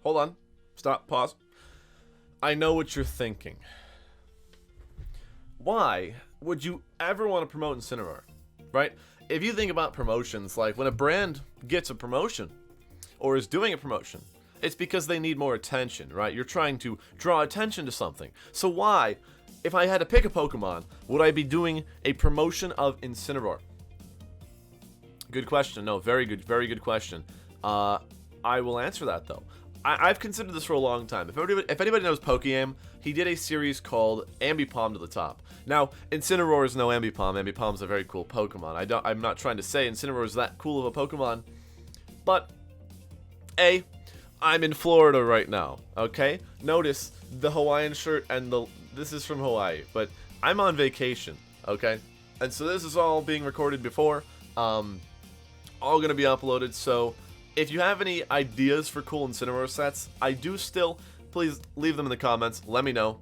hold on. Stop, pause. I know what you're thinking. Why would you ever want to promote Incineroar, right? If you think about promotions, like when a brand gets a promotion or is doing a promotion, it's because they need more attention, right? You're trying to draw attention to something. So why, if I had to pick a Pokemon, would I be doing a promotion of Incineroar? Good question. No, very good question. I will answer that, though. I've considered this for a long time. If anybody knows Pokéam, he did a series called Ambipom to the Top. Now, Incineroar is no Ambipom. Ambipom's a very cool Pokemon. I'm not trying to say Incineroar is that cool of a Pokemon, but I'm in Florida right now. Okay, notice the Hawaiian shirt and this is from Hawaii, but I'm on vacation. Okay, and so this is all being recorded before, all gonna be uploaded. So if you have any ideas for cool Incineroar sets, please leave them in the comments. Let me know.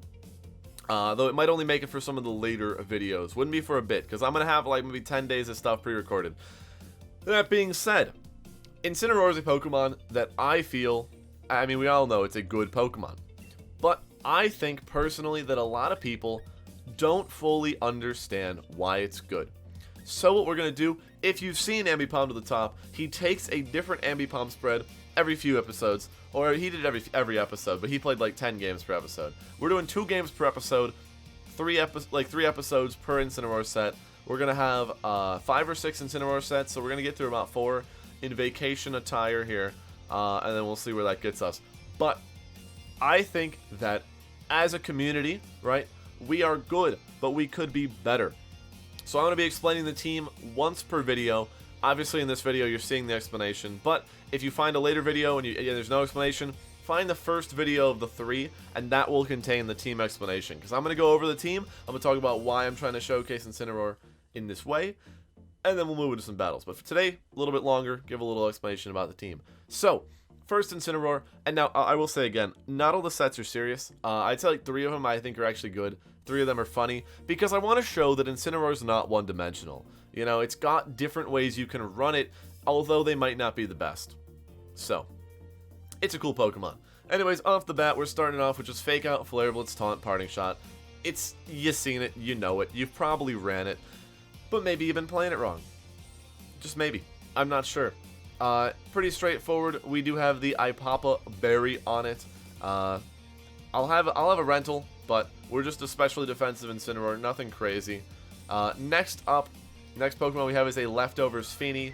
Though it might only make it for some of the later videos. Wouldn't be for a bit, because I'm going to have like maybe 10 days of stuff pre-recorded. That being said, Incineroar is a Pokemon that we all know it's a good Pokemon. But I think personally that a lot of people don't fully understand why it's good. So what we're going to do, if you've seen Ambipom to the Top, he takes a different Ambipom spread every few episodes, or he did every episode, but he played like 10 games per episode. We're doing 2 games per episode, 3 episodes per Incineroar set. We're going to have 5 or 6 Incineroar sets, so we're going to get through about 4 in vacation attire here, and then we'll see where that gets us. But I think that as a community, right, we are good, but we could be better. So I'm going to be explaining the team once per video. Obviously in this video you're seeing the explanation, but if you find a later video and there's no explanation, find the first video of the 3 and that will contain the team explanation. Because I'm going to go over the team, I'm going to talk about why I'm trying to showcase Incineroar in this way, and then we'll move into some battles. But for today, a little bit longer, give a little explanation about the team. So, first Incineroar, and now I will say again, not all the sets are serious. I'd say like 3 of them I think are actually good. 3 of them are funny, because I want to show that Incineroar is not one-dimensional. You know, it's got different ways you can run it, although they might not be the best. So, it's a cool Pokemon. Anyways, off the bat, we're starting off with just Fake Out, Flare Blitz, Taunt, Parting Shot. You've seen it, you know it, you've probably ran it, but maybe you've been playing it wrong. Just maybe. I'm not sure. Pretty straightforward. We do have the Ipapa Berry on it. I'll have a rental, but we're just especially defensive Incineroar, nothing crazy. Next Pokemon we have is a Leftovers Feeny.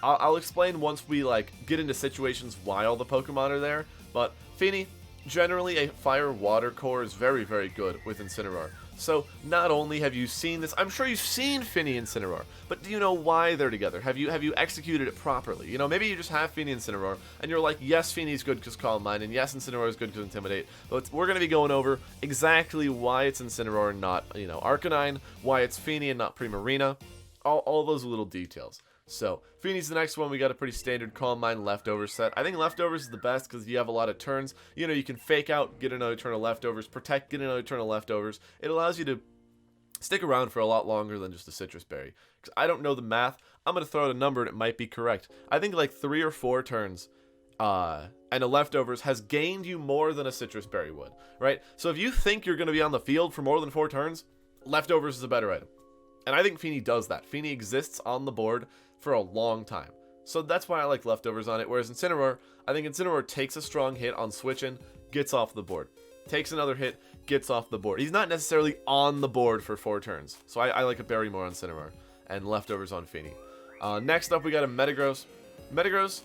I'll explain once we get into situations why all the Pokemon are there, but Feeny, generally a Fire-Water core, is very, very good with Incineroar. So, not only have you seen this, I'm sure you've seen Feeny and Incineroar, but do you know why they're together? Have you executed it properly? You know, maybe you just have Feeny and Incineroar, and you're like, yes, Feeny's good because Calm Mind, and yes, Incineroar is good because Intimidate, but we're going to be going over exactly why it's Incineroar and not, Arcanine, why it's Feeny and not Primarina, all those little details. So, Feeny's the next one. We got a pretty standard Calm Mind Leftovers set. I think Leftovers is the best because you have a lot of turns. You know, you can Fake Out, get another turn of Leftovers, Protect, get another turn of Leftovers. It allows you to stick around for a lot longer than just a Citrus Berry. Because I don't know the math. I'm going to throw out a number and it might be correct. I think like 3 or 4 turns and a Leftovers has gained you more than a Citrus Berry would, right? So if you think you're going to be on the field for more than 4 turns, Leftovers is a better item. And I think Feeny does that. Feeny exists on the board for a long time. So that's why I like Leftovers on it. Whereas Incineroar, I think Incineroar takes a strong hit on switching, gets off the board. Takes another hit, gets off the board. He's not necessarily on the board for 4 turns. So I like a Berry more on Incineroar and Leftovers on Feeny. Next up, we got a Metagross. Metagross,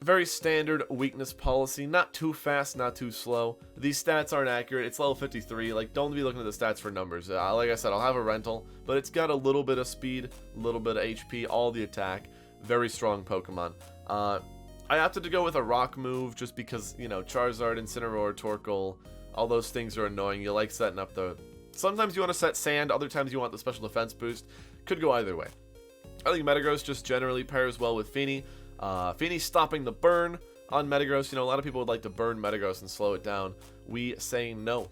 very standard weakness policy. Not too fast, not too slow. These stats aren't accurate. It's level 53. Don't be looking at the stats for numbers. Like I said, I'll have a rental, but it's got a little bit of speed, a little bit of HP, all the attack. Very strong Pokemon. I opted to go with a rock move just because, Charizard, Incineroar, Torkoal, all those things are annoying. You like setting up the... Sometimes you want to set sand, other times you want the special defense boost. Could go either way. I think Metagross just generally pairs well with Feeny. Feeny stopping the burn on Metagross. A lot of people would like to burn Metagross and slow it down. We say no.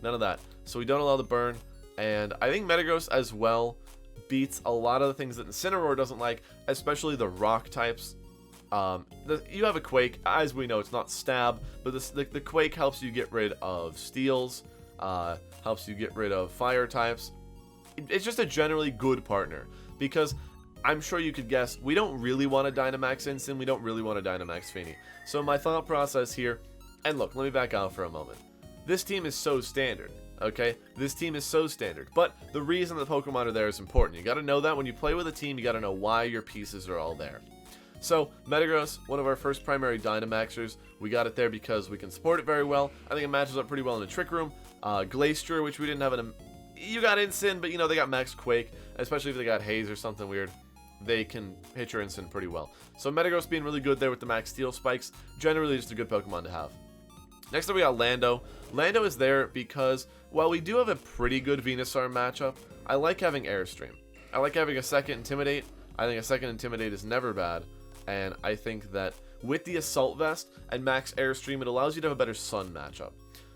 None of that. So we don't allow the burn. And I think Metagross as well beats a lot of the things that Incineroar doesn't like, especially the rock types. You have a Quake. As we know, it's not stab, but the Quake helps you get rid of steals, helps you get rid of fire types. It's just a generally good partner, because I'm sure you could guess, we don't really want to Dynamax Incin, we don't really want to Dynamax Fini. So my thought process here, and look, let me back out for a moment. This team is so standard, okay? This team is so standard, but the reason the Pokemon are there is important. You gotta know that when you play with a team, you gotta know why your pieces are all there. So, Metagross, one of our first primary Dynamaxers, we got it there because we can support it very well. I think it matches up pretty well in the Trick Room. Glacier, which we didn't have in a... You got Incin, but you know, they got Max Quake, especially if they got Haze or something weird. They can hit your Incin pretty well. So Metagross being really good there with the Max Steel Spikes, generally just a good Pokemon to have. Next up we got Lando. Lando is there because, while we do have a pretty good Venusaur matchup, I like having Airstream. I like having a second Intimidate. I think a second Intimidate is never bad. And I think that with the Assault Vest and Max Airstream, it allows you to have a better Sun matchup.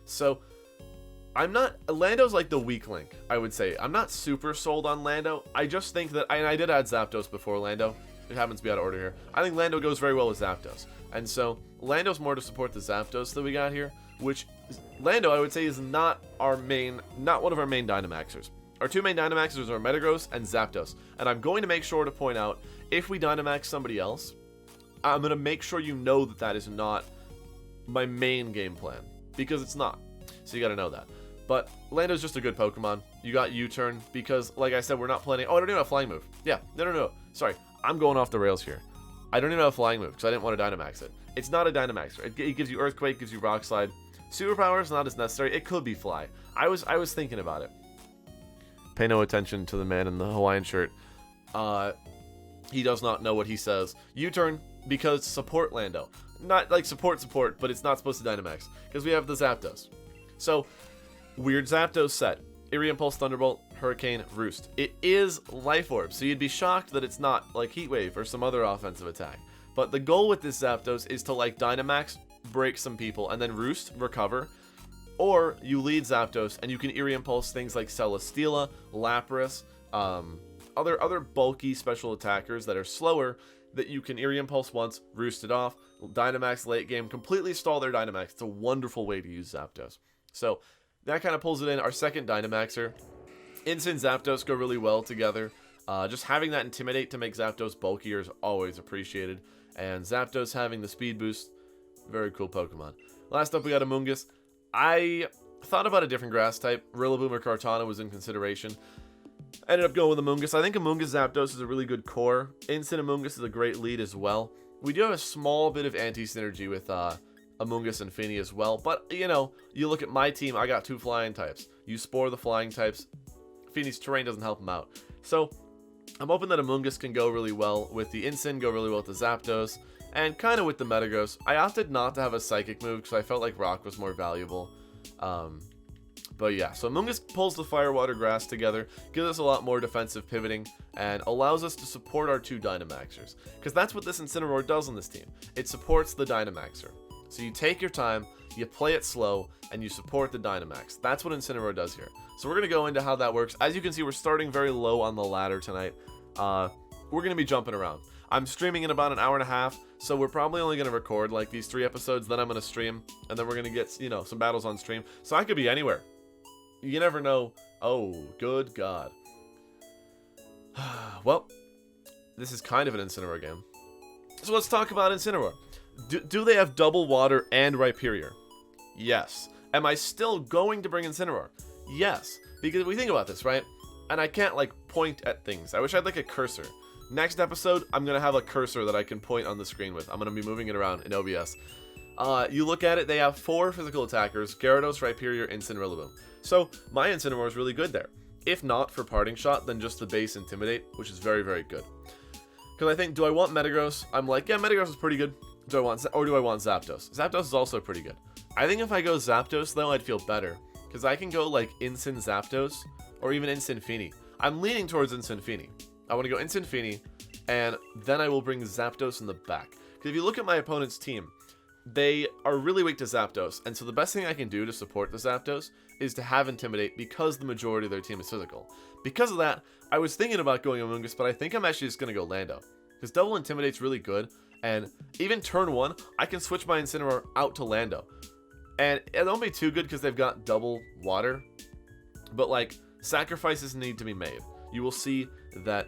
So, Lando's like the weak link, I would say. I'm not super sold on Lando. I just think that, and I did add Zapdos before Lando. It happens to be out of order here. I think Lando goes very well with Zapdos. And so, Lando's more to support the Zapdos that we got here, which Lando, I would say, is not one of our main Dynamaxers. Our two main Dynamaxers are Metagross and Zapdos. And I'm going to make sure to point out, if we Dynamax somebody else, I'm going to make sure you know that that is not my main game plan, because it's not. So you got to know that. But Lando's just a good Pokemon. You got U-Turn because, like I said, we're not planning... Oh, I don't even have a Flying move. Yeah, no. Sorry, I'm going off the rails here. I don't even have a Flying move because I didn't want to Dynamax it. It's not a Dynamaxer. It gives you Earthquake, gives you Rock Slide. Superpower is not as necessary. It could be Fly. I was thinking about it. Pay no attention to the man in the Hawaiian shirt. He does not know what he says. U-Turn because support Lando. Not like support, but it's not supposed to Dynamax because we have the Zapdos. So, weird Zapdos set. Eerie Impulse, Thunderbolt, Hurricane, Roost. It is Life Orb, so you'd be shocked that it's not like Heat Wave or some other offensive attack. But the goal with this Zapdos is to like Dynamax, break some people, and then Roost, recover. Or you lead Zapdos and you can Eerie Impulse things like Celesteela, Lapras, other bulky special attackers that are slower that you can Eerie Impulse once, Roost it off, Dynamax late game, completely stall their Dynamax. It's a wonderful way to use Zapdos. So that kind of pulls it in. Our second Dynamaxer. Incin Zapdos go really well together. Just having that Intimidate to make Zapdos bulkier is always appreciated. And Zapdos having the speed boost, very cool Pokemon. Last up we got Amoonguss. I thought about a different grass type. Rillaboom or Kartana was in consideration. Ended up going with Amoonguss. I think Amoonguss Zapdos is a really good core. Incin Amoonguss is a great lead as well. We do have a small bit of anti-synergy with Amoonguss and Fini as well. But, you know, you look at my team, I got two flying types. You Spore the flying types. Fini's terrain doesn't help him out. So, I'm hoping that Amoonguss can go really well with the Incin, go really well with the Zapdos, and kind of with the Metagross. I opted not to have a Psychic move because I felt like Rock was more valuable. But yeah, so Amoonguss pulls the Fire, Water, Grass together, gives us a lot more defensive pivoting, and allows us to support our two Dynamaxers. Because that's what this Incineroar does on this team. It supports the Dynamaxer. So you take your time, you play it slow, and you support the Dynamax. That's what Incineroar does here. So we're going to go into how that works. As you can see, we're starting very low on the ladder tonight. We're going to be jumping around. I'm streaming in about an hour and a half, so we're probably only going to record like these 3 episodes, then I'm going to stream, and then we're going to get, you know, some battles on stream. So I could be anywhere. You never know. Oh, good God. Well, this is kind of an Incineroar game. So let's talk about Incineroar. Do they have double water and Rhyperior? Yes. Am I still going to bring Incineroar? Yes. Because we think about this, right? And I can't, like, point at things. I wish I had, like, a cursor. Next episode, I'm going to have a cursor that I can point on the screen with. I'm going to be moving it around in OBS. You look at it, they have 4 physical attackers, Gyarados, Rhyperior, Incin, Rillaboom. So, my Incineroar is really good there. If not for Parting Shot, then just the base Intimidate, which is very, very good. Because I think, do I want Metagross? I'm like, yeah, Metagross is pretty good. Do I want Zapdos? Zapdos is also pretty good. I think if I go Zapdos, though, I'd feel better. Because I can go, like, Incin Zapdos, or even Incin Fini. I'm leaning towards Incin Fini. I want to go Incin Fini, and then I will bring Zapdos in the back. Because if you look at my opponent's team, they are really weak to Zapdos, and so the best thing I can do to support the Zapdos is to have Intimidate because the majority of their team is physical. Because of that, I was thinking about going Amoonguss, but I think I'm actually just going to go Lando. Because double Intimidate's really good, And even turn 1, I can switch my Incineroar out to Lando. And it won't be too good because they've got double water. But, like, sacrifices need to be made. You will see that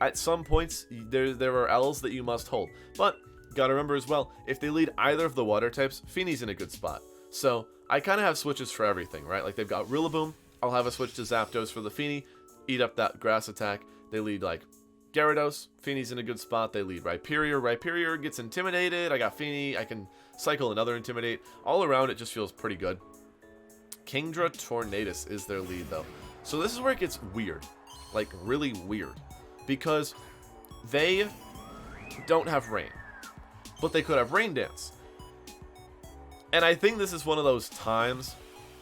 at some points, there are L's that you must hold. But, gotta remember as well, if they lead either of the water types, Feeney's in a good spot. So, I kind of have switches for everything, right? Like, they've got Rillaboom. I'll have a switch to Zapdos for the Feeny. Eat up that grass attack. They lead, like, Gyarados. Feeney's in a good spot. They lead Rhyperior. Rhyperior gets intimidated. I got Feeny. I can cycle another Intimidate. All around, it just feels pretty good. Kingdra Tornadus is their lead, though. So this is where it gets weird. Like, really weird. Because they don't have Rain. But they could have Rain Dance. And I think this is one of those times,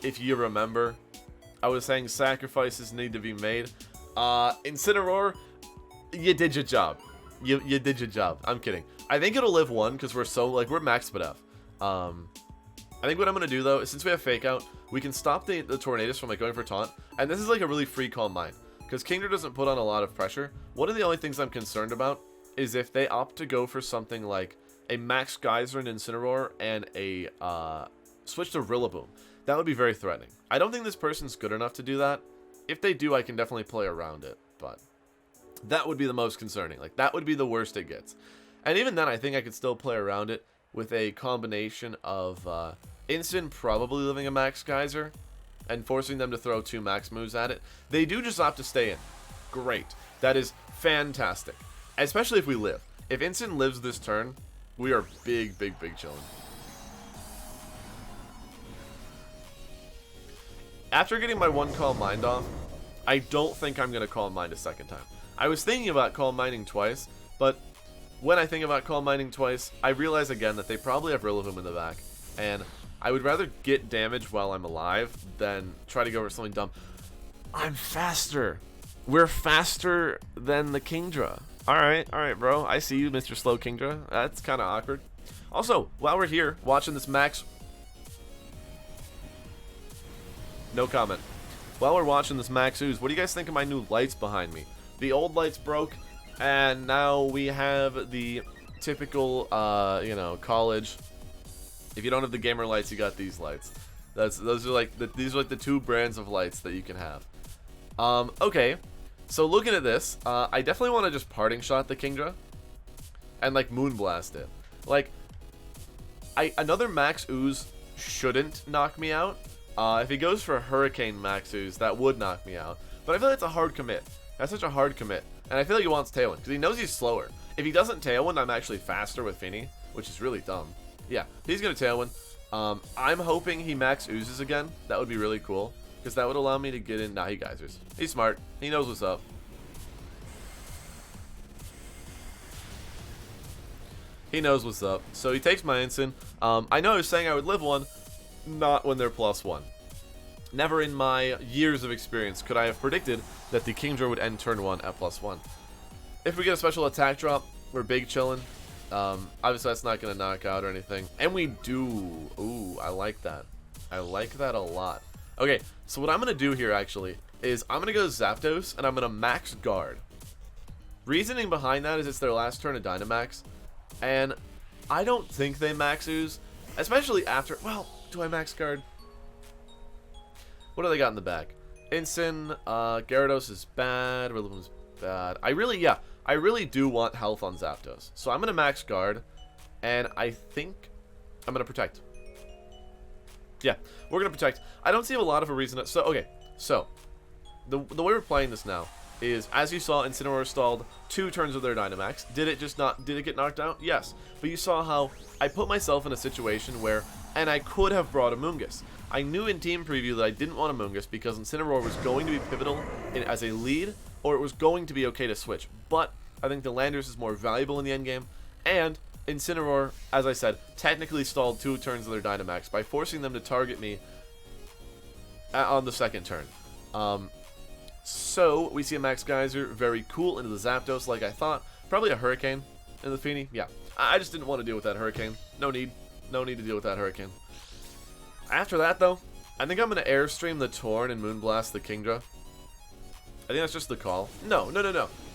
if you remember, I was saying sacrifices need to be made. Incineroar, you did your job. You did your job. I'm kidding. I think it'll live 1 because we're max Spadef. I think what I'm going to do, though, is since we have Fake Out, we can stop the Tornadus from, like, going for Taunt. And this is, like, a really free Calm Mind. Because Kingdra doesn't put on a lot of pressure. One of the only things I'm concerned about is if they opt to go for something like a Max Geyser and Incineroar and a switch to Rillaboom. That would be very threatening. I don't think this person's good enough to do that. If they do, I can definitely play around it. But that would be the most concerning. Like, that would be the worst it gets. And even then, I think I could still play around it with a combination of Incin probably living a Max Geyser and forcing them to throw 2 max moves at it. They do just opt to stay in. Great. That is fantastic. Especially if we live. If Incin lives this turn, we are big chilling. After getting my 1 Calm Mind off, I don't think I'm going to Calm Mind a second time. I was thinking about Calm Minding twice, but when I think about Calm Minding twice, I realize again that they probably have Rillaboom in the back, and I would rather get damage while I'm alive than try to go for something dumb. I'm faster. We're faster than the Kingdra. Alright, bro. I see you, Mr. Slow Kingdra. That's kind of awkward. Also, while we're here, watching this Max... No comment. While we're watching this Max Ooze, what do you guys think of my new lights behind me? The old lights broke, and now we have the typical, college. If you don't have the gamer lights, you got these lights. These are like the 2 brands of lights that you can have. Okay. So looking at this, I definitely want to just Parting Shot the Kingdra and like Moonblast it. Like, another Max Ooze shouldn't knock me out. If he goes for a Hurricane Max Ooze, that would knock me out. But I feel like it's a hard commit. That's such a hard commit. And I feel like he wants Tailwind, because he knows he's slower. If he doesn't Tailwind, I'm actually faster with Feeny, which is really dumb. Yeah, he's going to Tailwind. I'm hoping he Max Oozes again. That would be really cool, because that would allow me to get in. Nah, he Geysers. He's smart. He knows what's up. He knows what's up. So he takes my Incin. I know I was saying I would live 1. Not when they're +1. Never in my years of experience could I have predicted that the Kingdra would end turn 1 at +1. If we get a special attack drop, we're big chillin'. Obviously that's not going to knock out or anything. And we do. Ooh, I like that. I like that a lot. Okay, so what I'm going to do here actually is I'm going to go Zapdos and I'm going to Max Guard. Reasoning behind that is it's their last turn of Dynamax. And I don't think they Max Ooze. Especially after, well, do I Max Guard? What do they got in the back? Incin, Gyarados is bad, Rillaboom's bad. I really do want health on Zapdos. So I'm going to Max Guard, and I think I'm going to Protect. Yeah, we're going to Protect. I don't see a lot of a reason to, so, okay, so, the way we're playing this now is, as you saw, Incineroar stalled 2 turns of their Dynamax. Did it get knocked out? Yes. But you saw how I put myself in a situation where, and I could have brought a Moongus. I knew in team preview that I didn't want a Moongus because Incineroar was going to be pivotal as a lead, or it was going to be okay to switch. But I think the Landorus is more valuable in the endgame, and Incineroar, as I said, technically stalled 2 turns of their Dynamax by forcing them to target me on the second turn. So, we see a Max Geyser, very cool, into the Zapdos like I thought. Probably a Hurricane in the Feeny. Yeah, I just didn't want to deal with that Hurricane. No need. No need to deal with that Hurricane. After that, though, I think I'm going to Airstream the Torn and Moonblast the Kingdra. I think that's just the call. No.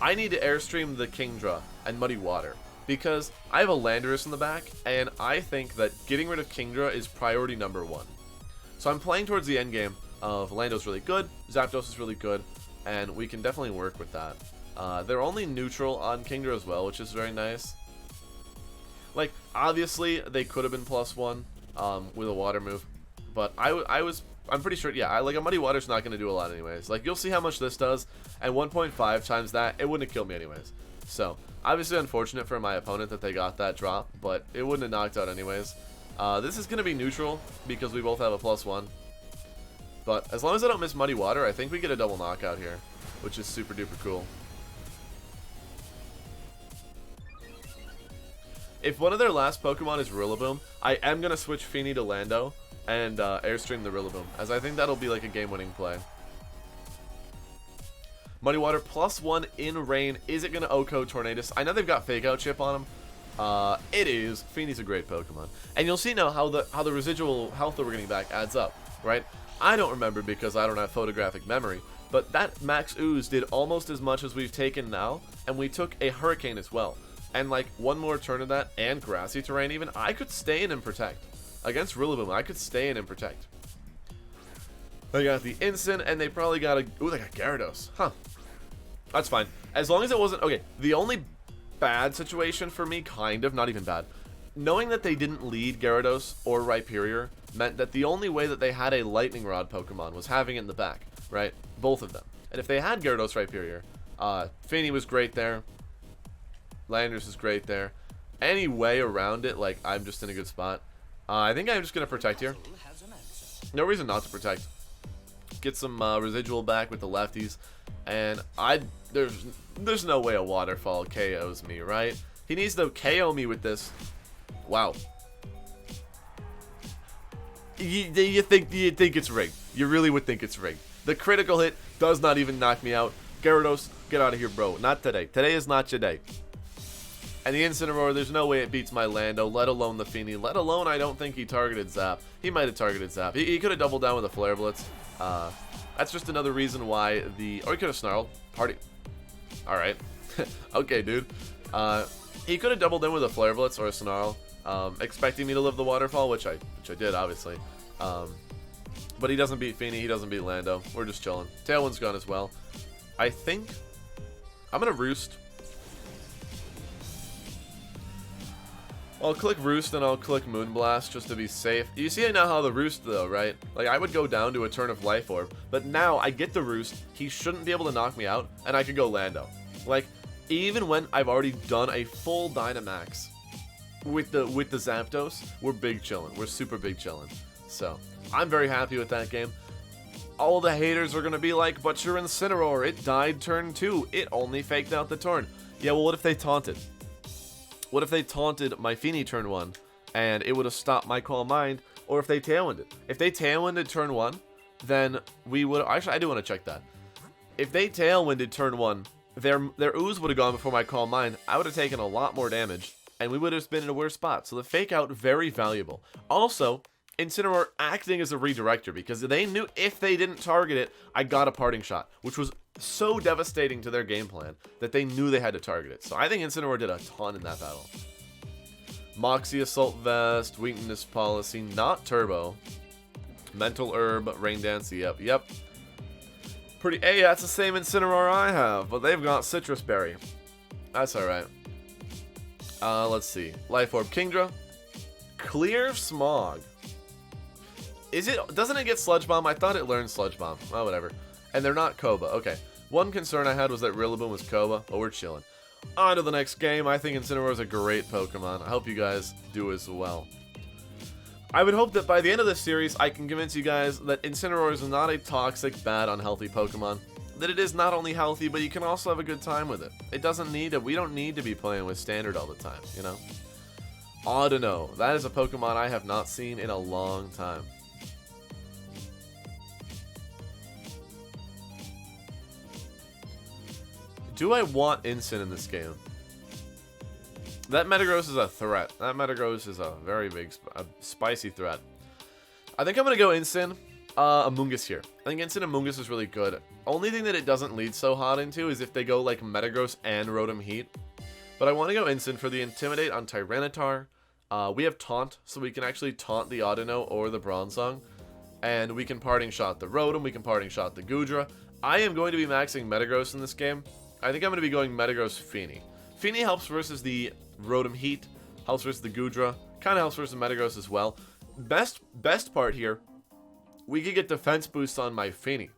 I need to Airstream the Kingdra and Muddy Water. because I have a Landorus in the back, and I think that getting rid of Kingdra is priority #1. So I'm playing towards the end game of Lando's really good, Zapdos is really good, and we can definitely work with that. They're only neutral on Kingdra as well, which is very nice. Like, obviously, they could have been +1 with a water move, but I'm pretty sure, yeah, like a Muddy Water's not going to do a lot anyways. Like, you'll see how much this does, and 1.5 times that, it wouldn't have killed me anyways. So, obviously unfortunate for my opponent that they got that drop, but it wouldn't have knocked out anyways. This is going to be neutral, because we both have a +1. But as long as I don't miss Muddy Water, I think we get a double knockout here, which is super duper cool. If one of their last Pokemon is Rillaboom, I am going to switch Feeny to Lando and Airstream the Rillaboom, as I think that'll be like a game-winning play. Muddy Water +1 in rain. Is it going to OHKO Tornadus? I know they've got Fake Out Chip on them. It is. Feeny's a great Pokemon. And you'll see now how the residual health that we're getting back adds up, right? I don't remember because I don't have photographic memory, but that Max Ooze did almost as much as we've taken now, and we took a Hurricane as well. And like one more turn of that, and Grassy Terrain even, I could stay in and protect. Against Rillaboom, I could stay in and protect. They got the Incin, and they probably got a... Ooh, they got Gyarados. Huh. That's fine. As long as it wasn't... Okay, the only bad situation for me, kind of, not even bad, knowing that they didn't lead Gyarados or Rhyperior meant that the only way that they had a Lightning Rod Pokemon was having it in the back, right? Both of them. And if they had Gyarados, Rhyperior, Feeny was great there. Landorus is great there. Any way around it, like, I'm just in a good spot. I think I'm just going to protect here. No reason not to protect. Get some residual back with the lefties. And there's no way a Waterfall KOs me, right? He needs to KO me with this. Wow. You think it's rigged. You really would think it's rigged. The critical hit does not even knock me out. Gyarados, get out of here, bro. Not today. Today is not your day. And the Incineroar, there's no way it beats my Lando, let alone the Feeny. Let alone, I don't think he targeted Zap. He might have targeted Zap. He could have doubled down with a Flare Blitz. That's just another reason why the... Or he could have Snarled. Party. Alright. Okay, dude. He could have doubled in with a Flare Blitz or a Snarl, expecting me to live the Waterfall, which I did, obviously. But he doesn't beat Feeny, he doesn't beat Lando. We're just chilling. Tailwind's gone as well. I think... I'm going to Roost. I'll click Roost and I'll click Moonblast just to be safe. You see now how the Roost though, right? Like I would go down to a turn of Life Orb, but now I get the Roost, he shouldn't be able to knock me out, and I could go Lando. Like, even when I've already done a full Dynamax with the Zapdos, we're big chillin'. We're super big chillin'. So, I'm very happy with that game. All the haters are gonna be like, but your Incineroar, it died turn 2. It only faked out the turn. Yeah, well what if they taunted? What if they taunted my Feeny turn 1, and it would have stopped my Calm Mind, or if they Tailwinded? If they Tailwinded turn 1, then we would... Actually, I do want to check that. If they Tailwinded turn 1, their Ooze would have gone before my Calm Mind. I would have taken a lot more damage, and we would have been in a worse spot. So the Fake Out, very valuable. Also, Incineroar acting as a redirector, because they knew if they didn't target it, I got a Parting Shot, which was so devastating to their game plan that they knew they had to target it. So I think Incineroar did a ton in that battle. Moxie Assault Vest, Weakness Policy, not Turbo. Mental Herb, Rain Dance, yep. Pretty, hey, that's the same Incineroar I have, but they've got Citrus Berry. That's alright. Let's see. Life Orb Kingdra. Clear Smog. Doesn't it get Sludge Bomb? I thought it learned Sludge Bomb. Oh, whatever. And they're not Koba. Okay. One concern I had was that Rillaboom was Koba, but we're chilling. On to the next game. I think Incineroar is a great Pokemon. I hope you guys do as well. I would hope that by the end of this series, I can convince you guys that Incineroar is not a toxic, bad, unhealthy Pokemon. That it is not only healthy, but you can also have a good time with it. It doesn't need to... We don't need to be playing with Standard all the time, you know? Audino. That is a Pokemon I have not seen in a long time. Do I want Incin in this game? That Metagross is a threat. That Metagross is a very big, spicy threat. I think I'm going to go Incin, Amoonguss here. I think Incin Amoonguss is really good. Only thing that it doesn't lead so hot into is if they go like Metagross and Rotom Heat. But I want to go Incin for the Intimidate on Tyranitar. We have Taunt, so we can actually taunt the Audino or the Bronzong. And we can Parting Shot the Rotom, we can Parting Shot the Goodra. I am going to be maxing Metagross in this game. I think I'm going to be going Metagross Feeny. Feeny helps versus the Rotom Heat, helps versus the Goodra, kind of helps versus the Metagross as well. Best part here, we could get defense boost on my Feeny.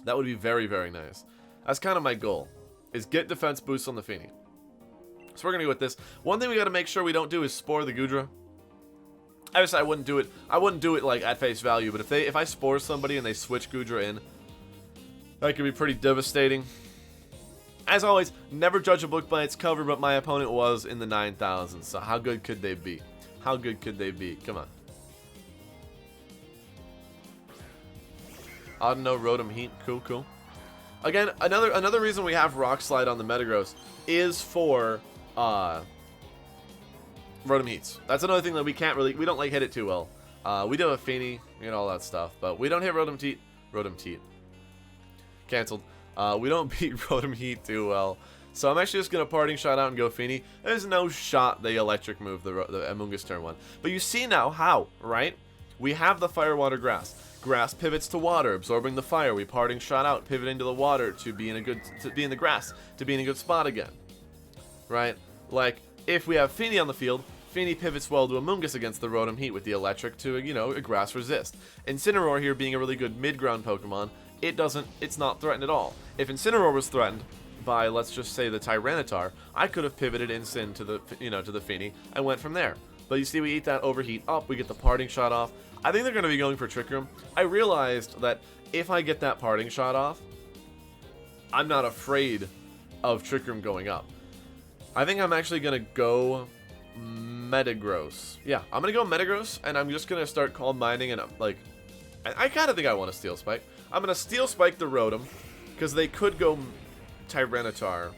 That would be very, very nice. That's kind of my goal, is get defense boost on the Feeny. So we're going to go with this. One thing we got to make sure we don't do is Spore the Goodra. Obviously, I wouldn't do it. I wouldn't do it like at face value, but if I Spore somebody and they switch Goodra in, that could be pretty devastating. As always, never judge a book by its cover, but my opponent was in the 9,000s, so how good could they be? How good could they be? Come on. Audino, Rotom, Heat. Cool, cool. Again, another reason we have Rock Slide on the Metagross is for Rotom Heats. That's another thing that we don't like hit it too well. We do have Feeny, you know, all that stuff, but we don't hit Rotom Heat. Cancelled. We don't beat Rotom Heat too well. So I'm actually just going to Parting Shot out and go Feeny. There's no shot they Electric move the Amoonguss turn 1. But you see now how, right? We have the Fire, Water, Grass. Grass pivots to water, absorbing the fire. We Parting Shot out, pivoting to the water to be in the grass, to be in a good spot again. Right? Like, if we have Feeny on the field, Feeny pivots well to Amoonguss against the Rotom Heat with the Electric to, you know, a Grass Resist. Incineroar here being a really good mid-ground Pokemon, it's not threatened at all. If Incineroar was threatened by, let's just say, the Tyranitar, I could have pivoted Incin to the, to the Feeny and went from there. But you see, we eat that Overheat up, we get the Parting Shot off. I think they're going to be going for Trick Room. I realized that if I get that Parting Shot off, I'm not afraid of Trick Room going up. I think I'm actually going to go Metagross. Yeah, I'm going to go Metagross, and I'm just going to start Calm Minding, and like, I kind of think I want to Steel Spike. I'm going to Steel Spike the Rotom, because they could go Tyranitar.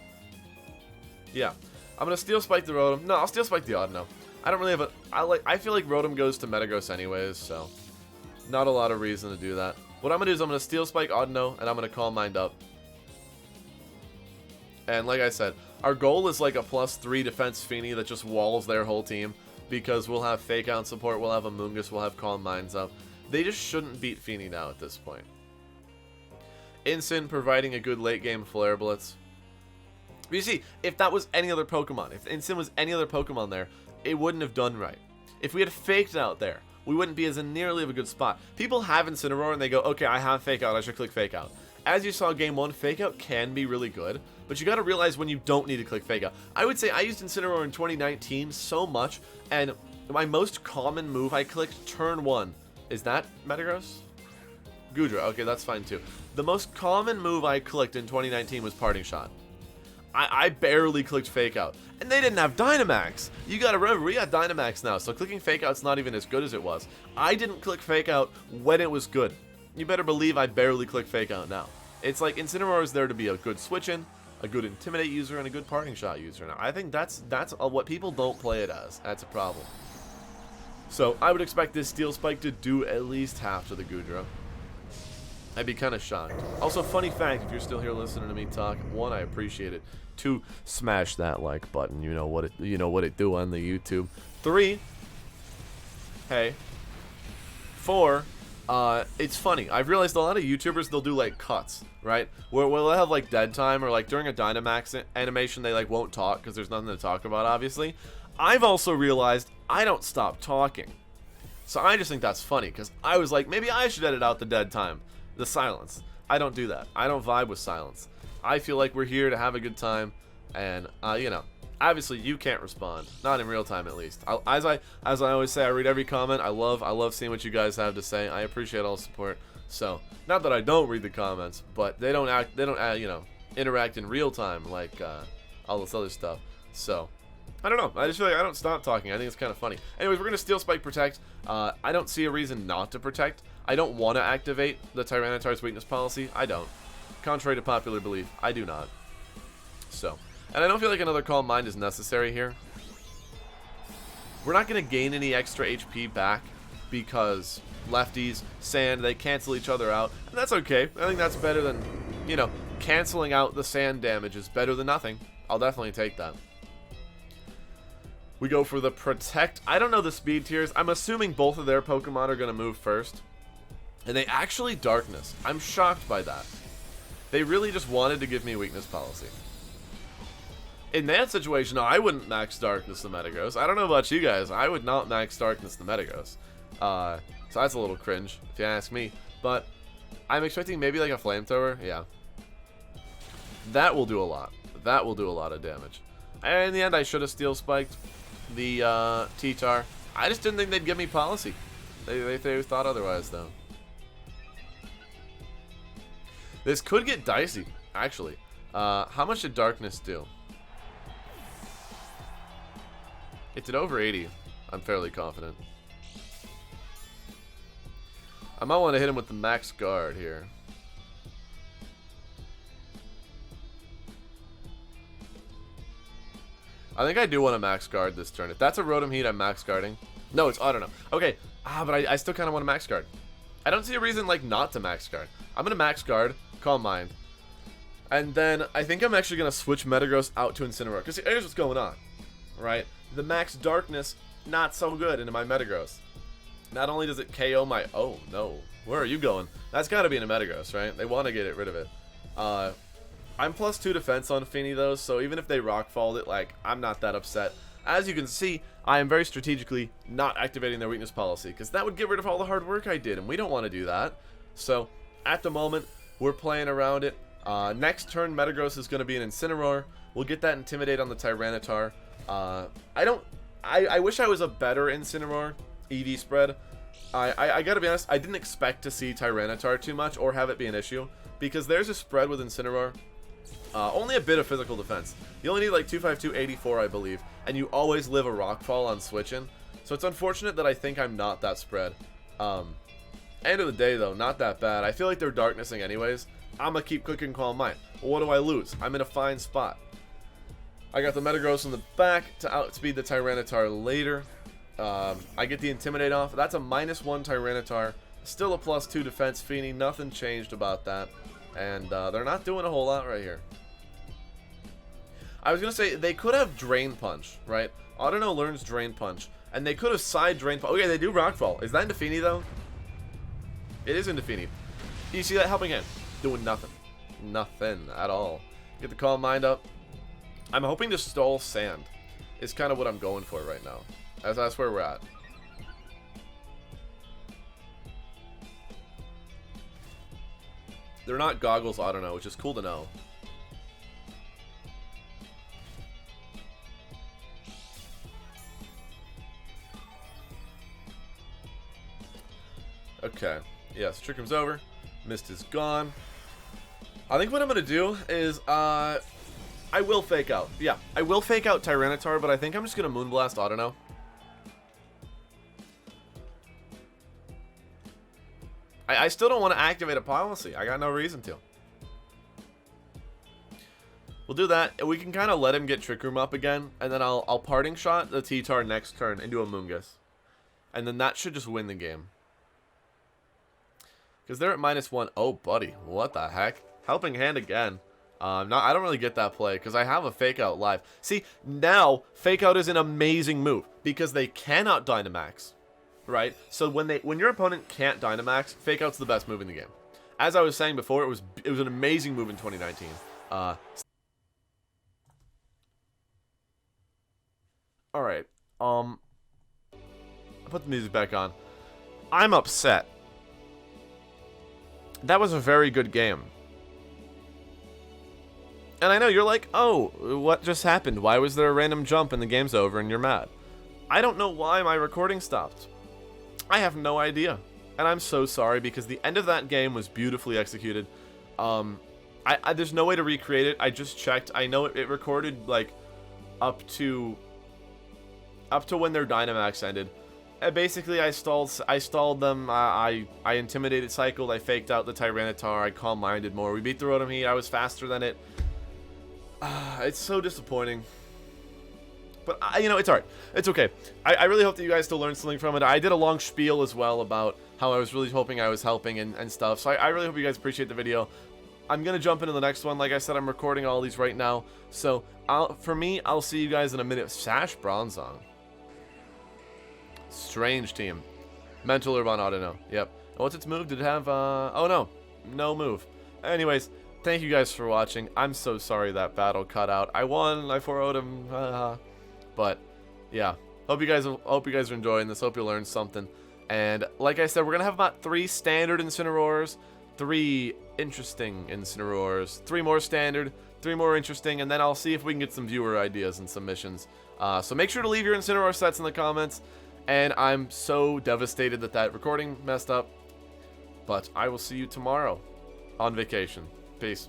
Yeah, I'm going to Steel Spike the Rotom. No, I'll Steel Spike the Audino. I don't really have I feel like Rotom goes to Metagross anyways, so not a lot of reason to do that. What I'm going to do is I'm going to Steel Spike Audino, and I'm going to Calm Mind up. And like I said, our goal is like a +3 defense Feeny that just walls their whole team, because we'll have Fake Out support, we'll have Amoonguss, we'll have Calm Minds up. They just shouldn't beat Feeny now at this point. Incin providing a good late game Flare Blitz. But you see, if that was any other Pokemon, if Incin was any other Pokemon there, it wouldn't have done right. If we had Faked Out there, we wouldn't be as nearly of a good spot. People have Incineroar and they go, okay, I have Fake Out, I should click Fake Out. As you saw game 1, Fake Out can be really good, but you gotta realize when you don't need to click Fake Out. I would say I used Incineroar in 2019 so much, and my most common move I clicked turn 1. Is that Metagross? Goodra, okay, that's fine too. The most common move I clicked in 2019 was Parting Shot. I barely clicked Fake Out. And they didn't have Dynamax. You gotta remember, we got Dynamax now, so clicking Fake Out's not even as good as it was. I didn't click Fake Out when it was good. You better believe I barely click Fake Out now. It's like Incineroar is there to be a good switch-in, a good Intimidate user, and a good Parting Shot user. Now, I think that's what people don't play it as. That's a problem. So, I would expect this Steel Spike to do at least half to the Goodra. I'd be kind of shocked. Also, funny fact, if you're still here listening to me talk, 1, I appreciate it. 2, smash that like button. You know what it do on the YouTube. 3, hey. 4, it's funny. I've realized a lot of YouTubers, they'll do like cuts, right? Where they'll have like dead time, or like during a Dynamax animation, they like won't talk because there's nothing to talk about, obviously. I've also realized I don't stop talking. So I just think that's funny, because I was like, maybe I should edit out the dead time. The silence. I don't do that. I don't vibe with silence. I feel like we're here to have a good time, and you know, obviously you can't respond, not in real time at least. As I always say, I read every comment. I love seeing what you guys have to say. I appreciate all the support. So, not that I don't read the comments, but they don't you know, interact in real time like all this other stuff. So, I don't know. I just feel like I don't stop talking. I think it's kind of funny. Anyways, we're going to Steel Spike Protect. I don't see a reason not to Protect. I don't want to activate the Tyranitar's weakness policy. I don't. Contrary to popular belief, I do not. So, and I don't feel like another Calm Mind is necessary here. We're not going to gain any extra HP back because lefties, sand, they cancel each other out. And that's okay. I think that's better than, you know, canceling out the sand damage is better than nothing. I'll definitely take that. We go for the Protect. I don't know the speed tiers. I'm assuming both of their Pokemon are going to move first. And they actually Darkness. I'm shocked by that. They really just wanted to give me Weakness Policy. In that situation, no, I wouldn't Max Darkness the Metagross. I don't know about you guys. I would not Max Darkness the Metagross. So that's a little cringe, if you ask me. But I'm expecting maybe like a Flamethrower. Yeah. That will do a lot. That will do a lot of damage. And in the end, I should have Steel Spiked the T-Tar. I just didn't think they'd give me Policy. They thought otherwise, though. This could get dicey, actually. How much did Darkness do? It did over 80. I'm fairly confident. I might want to hit him with the Max Guard here. I think I do want to Max Guard this turn. If that's a Rotom Heat, I'm Max Guarding. No, it's I don't know. Okay, but I still kind of want to Max Guard. I don't see a reason like not to Max Guard. I'm going to Max Guard, Calm Mind. And then I think I'm actually going to switch Metagross out to Incineroar. Because here's what's going on, right? The Max Darkness, not so good into my Metagross. Not only does it KO my... Oh, no. Where are you going? That's got to be in a Metagross, right? They want to get rid of it. I'm +2 defense on Feeny, though, so even if they Rockfalled it, like, I'm not that upset. As you can see, I am very strategically not activating their Weakness Policy, because that would get rid of all the hard work I did, and we don't want to do that. So, at the moment, we're playing around it. Next turn, Metagross is going to be an Incineroar. We'll get that Intimidate on the Tyranitar. I wish I was a better Incineroar EV spread. I gotta be honest, I didn't expect to see Tyranitar too much or have it be an issue, because there's a spread with Incineroar. Only a bit of physical defense. You only need like 252, 84, I believe, and you always live a Rockfall on switching. So it's unfortunate that I think I'm not that spread. End of the day, though, not that bad. I feel like they're Darknessing anyways. I'm gonna keep clicking Calm Mind. Well, what do I lose? I'm in a fine spot. I got the Metagross in the back to outspeed the Tyranitar later. I get the Intimidate off. That's a -1 Tyranitar. Still a +2 defense Feeny. Nothing changed about that. And they're not doing a whole lot right here. I was going to say, they could have Drain Punch, right? Audino learns Drain Punch. And they could have side Drain Punch. Okay, they do Rockfall. Is that into Feeny, though? It is into Feeny. You see that helping hand? Doing nothing. Nothing at all. Get the Calm Mind up. I'm hoping to stall Sand. Is kind of what I'm going for right now. As that's where we're at. They're not Goggles Audino, which is cool to know. Okay. Yes, Trick Room's over. Mist is gone. I think what I'm going to do is, I will fake out. Yeah, I will fake out Tyranitar, but I think I'm just going to Moonblast Audino. I still don't want to activate a policy. I got no reason to. We'll do that. We can kind of let him get Trick Room up again, and then I'll Parting Shot the T-Tar next turn into a Moongus. And then that should just win the game. Because they're at -1. Oh, buddy. What the heck? Helping Hand again. I don't really get that play because I have a Fake Out live. See, now Fake Out is an amazing move because they cannot Dynamax. Right? So when your opponent can't Dynamax, Fake Out's the best move in the game. As I was saying before, it was an amazing move in 2019. Alright. I'll put the music back on. I'm upset. That was a very good game. And I know you're like, oh, what just happened? Why was there a random jump and the game's over and you're mad? I don't know why my recording stopped. I have no idea. And I'm so sorry because the end of that game was beautifully executed. There's no way to recreate it. I just checked. I know it recorded like up to when their Dynamax ended. And basically, I stalled them. I intimidated, cycled. I faked out the Tyranitar. I calm-minded more. We beat the Rotom Heat. I was faster than it. It's so disappointing. But, you know, it's alright. It's okay. I really hope that you guys still learned something from it. I did a long spiel as well about how I was really hoping I was helping and stuff. So I really hope you guys appreciate the video. I'm going to jump into the next one. Like I said, I'm recording all these right now. So, for me, I'll see you guys in a minute. Sash Bronzong. Strange team. Mental Urban Auto, yep. What's its move? Did it have, oh no. No move. Anyways, thank you guys for watching. I'm so sorry that battle cut out. I won. I 4-0'd him. But, yeah. Hope you guys are enjoying this. Hope you learned something. And, like I said, we're going to have about 3 standard Incineroars, 3 interesting Incineroars, 3 more standard, 3 more interesting, and then I'll see if we can get some viewer ideas and submissions. So make sure to leave your Incineroar sets in the comments. And I'm so devastated that that recording messed up. But I will see you tomorrow on vacation. Peace.